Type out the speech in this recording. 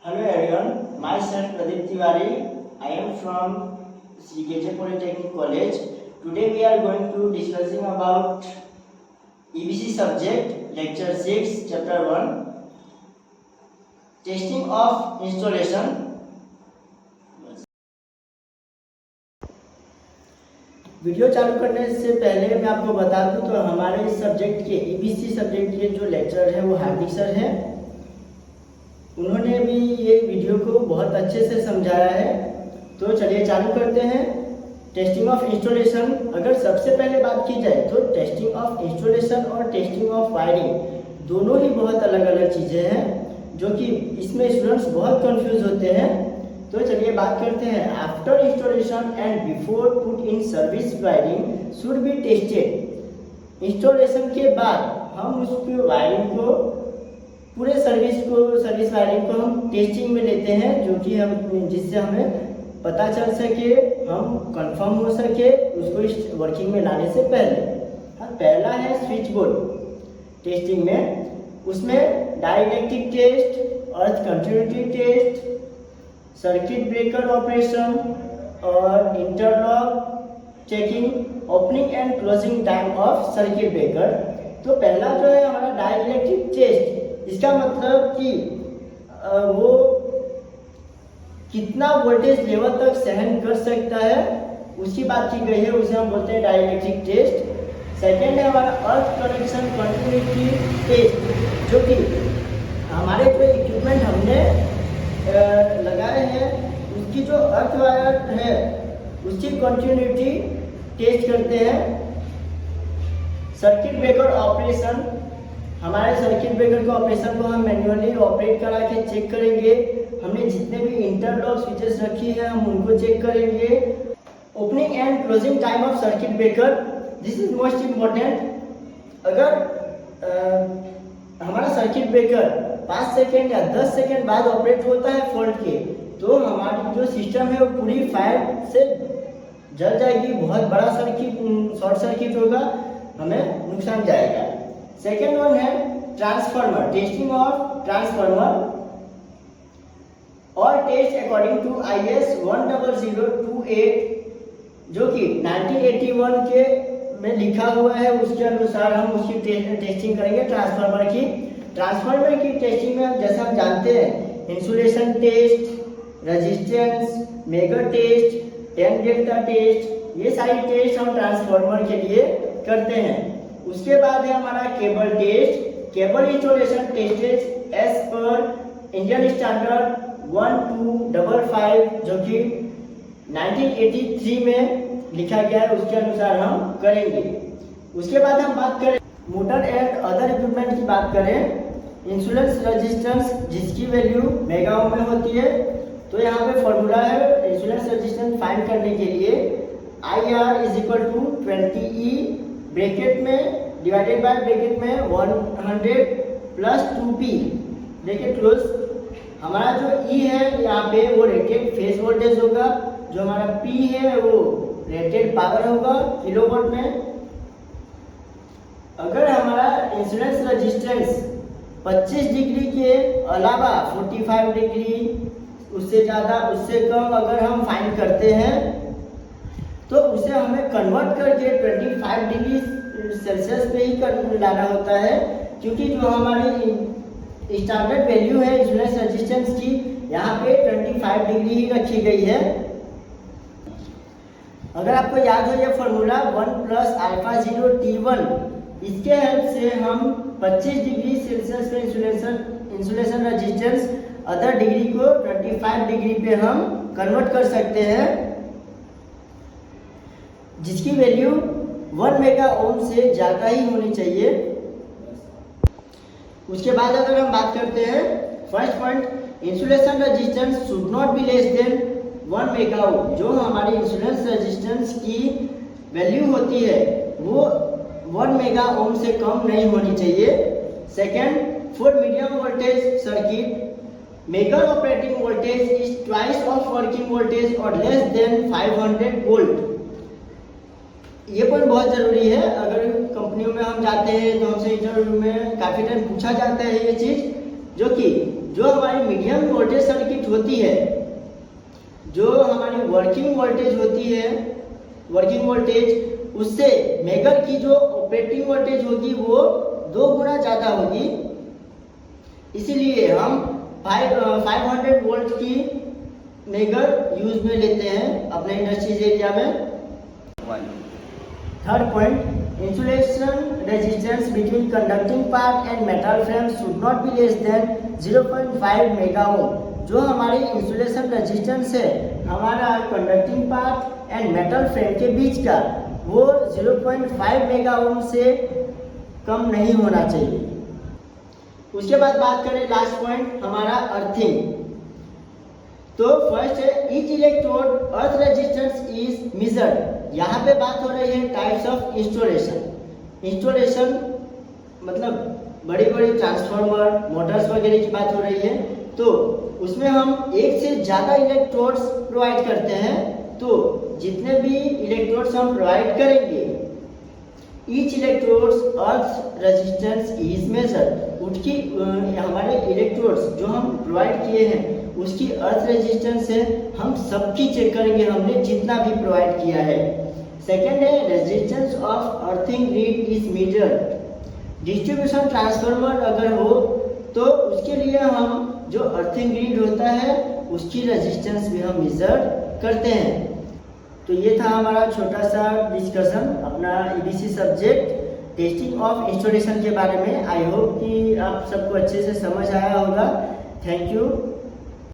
Hello everyone, myself Pradeep Tiwari. I am from Sri KJ Polytechnic College. Today we are going to discussing about EBC subject, lecture 6, chapter 1, testing of installation. Video चालू करने से पहले मैं आपको बता दूं तो हमारे इस सब्जेक्ट के EBC सब्जेक्ट के जो लेक्चर है वो हार्दिक सर हैं। उन्होंने भी ये वीडियो को बहुत अच्छे से समझाया है। तो चलिए चालू करते हैं। टेस्टिंग ऑफ इंस्टॉलेशन, अगर सबसे पहले बात की जाए तो टेस्टिंग ऑफ इंस्टॉलेशन और टेस्टिंग ऑफ वायरिंग दोनों ही बहुत अलग अलग चीज़ें हैं, जो कि इसमें स्टूडेंट्स बहुत कंफ्यूज होते हैं। तो चलिए बात करते हैं। After installation and before put in service wiring should be tested. Installation के बाद हम उसकी वायरिंग को, पूरे सर्विस वायरिंग को हम टेस्टिंग में लेते हैं, जो कि हम जिससे हमें पता चल सके, हम कंफर्म हो सके उसको वर्किंग में लाने से पहले। पहला है स्विच बोर्ड टेस्टिंग में। उसमें dielectric test, earth continuity test, circuit breaker operation और interlock checking, opening and closing time of circuit breaker. तो पहला जो है हमारा डाइलेक्ट्रिक टेस्ट, इसका मतलब कि वो कितना वोल्टेज लेवल तक सहन कर सकता है उसकी बात की गई है, उसे हम बोलते हैं डाइलेक्ट्रिक टेस्ट। सेकेंड है हमारा अर्थ कनेक्शन कंटिन्यूटी टेस्ट, जो कि हमारे जो इक्विपमेंट हमने लगाए हैं उसकी जो अर्थ वायर है उसकी कंटिन्यूटी टेस्ट करते हैं। सर्किट ब्रेकर ऑपरेशन, हमारे सर्किट ब्रेकर के ऑपरेशन को हम मैन्युअली ऑपरेट करा के चेक करेंगे। हमने जितने भी इंटरलॉक स्विचेस रखी है हम उनको चेक करेंगे। Opening and closing time of circuit breaker, this is most important. अगर हमारा सर्किट ब्रेकर 5 सेकेंड या 10 सेकेंड बाद ऑपरेट होता है फॉल्ट के, तो हमारी जो सिस्टम है वो पूरी फायर से जल जाएगी, बहुत बड़ा शॉर्ट सर्किट होगा, हमें नुकसान जाएगा। सेकेंड वन है ट्रांसफार्मर, टेस्टिंग ऑफ ट्रांसफार्मर और टेस्ट अकॉर्डिंग टू IS 10028, जो कि 1981 के में लिखा हुआ है, उसके अनुसार हम उसकी टेस्टिंग करेंगे ट्रांसफार्मर की। ट्रांसफार्मर की टेस्टिंग में जैसा हम जानते हैं insulation test, resistance, megger test, 10 delta test, ये सारी टेस्ट हम ट्रांसफार्मर के लिए करते हैं। उसके बाद है हमारा cable test, cable installation tested as per Indian standard 1255, जो कि 1983 में लिखा गया है, उसके अनुसार हम करेंगे। उसके बाद हम बात करें मोटर एंड अदर इक्विपमेंट की बात करें। इंसुलेंस रेजिस्टेंस जिसकी वैल्यू मेगा ओम में होती है, तो यहाँ पे फॉर्मूला है इंसुलेंस रेजिस्टेंस फाइंड करने के लिए IR is equal to 20E bracket में डिवाइडेड बाय ब्रैकेट में 100 प्लस 2P ब्रैकेट क्लोज। हमारा जो E है यहाँ पे वो रेटेड फेज वोल्टेज होगा, जो हमारा P है वो रेटेड पावर होगा किलोवाट में। अगर हमारा इंसुलेंस रेजिस्टेंस 25 डिग्री के अलावा 45 डिग्री, उससे ज़्यादा उससे कम अगर हम फाइंड करते हैं तो उसे हमें कन्वर्ट करके 25 डिग्री सेल्सियस पे ही लाना होता है, क्योंकि जो हमारी स्टैंडर्ड वैल्यू है इंसुलेंस रेजिस्टेंस की यहाँ पे 25 डिग्री ही रखी गई है। अगर आपको याद हो ये फॉर्मूला 1 प्लस अल्फा 0 T1, इसके हेल्प से हम 25 डिग्री सेल्सियस पे इंसुलेशन रेजिस्टेंस अदर डिग्री को 25 डिग्री पे हम कन्वर्ट कर सकते हैं, जिसकी वैल्यू 1 मेगा ओम से ज़्यादा ही होनी चाहिए। उसके बाद अगर हम बात करते हैं first point, insulation resistance should not be less than 1 mega ohm. जो हमारी इंसुलेंस रेजिस्टेंस की वैल्यू होती है वो 1 मेगा ओम से कम नहीं होनी चाहिए। Second, for medium voltage circuit megger operating voltage is twice of working voltage और लेस देन 500 वोल्ट। ये पॉइंट बहुत ज़रूरी है। अगर कंपनियों में हम जाते हैं तो हमसे इंटरव्यू में काफ़ी टाइम पूछा जाता है ये चीज़। जो हमारी मीडियम वोल्टेज सर्किट होती है, जो हमारी वर्किंग वोल्टेज होती है, वर्किंग वोल्टेज उससे मेगर की जो ऑपरेटिंग वोल्टेज होगी वो 2 गुना ज़्यादा होगी। इसीलिए हम 500 वोल्ट की मेगर यूज में लेते हैं अपने इंडस्ट्रीज एरिया में। Third point, insulation resistance between conducting part and metal frame should not be less than 0.5 mega ohm. जो हमारी इंसुलेशन रेजिस्टेंस है हमारा conducting part and metal frame के बीच का, वो 0.5 मेगा ओम से कम नहीं होना चाहिए। उसके बाद बात करें लास्ट पॉइंट हमारा अर्थिंग। तो फर्स्ट है each electrode earth resistance is measured. यहाँ पे बात हो रही है टाइप्स ऑफ इंस्टॉलेशन। इंस्टॉलेशन मतलब बड़ी बड़ी ट्रांसफार्मर, मोटर्स वगैरह की बात हो रही है, तो उसमें हम एक से ज़्यादा इलेक्ट्रोड्स प्रोवाइड करते हैं। तो जितने भी इलेक्ट्रोड्स हम प्रोवाइड करेंगे, each electrodes earth resistance is measured. उसकी हमारे इलेक्ट्रोड्स जो हम प्रोवाइड किए हैं उसकी अर्थ रेजिस्टेंस है, हम सबकी चेक करेंगे हमने जितना भी प्रोवाइड किया है। सेकेंड है resistance of earthing grid is measured. Distribution transformer अगर हो तो उसके लिए हम जो अर्थिंग ग्रिड होता है उसकी रेजिस्टेंस भी हम मेजर करते हैं। तो ये था हमारा छोटा सा डिस्कशन अपना EBC subject testing of installation के बारे में। आई होप कि आप सबको अच्छे से समझ आया होगा। Thank you.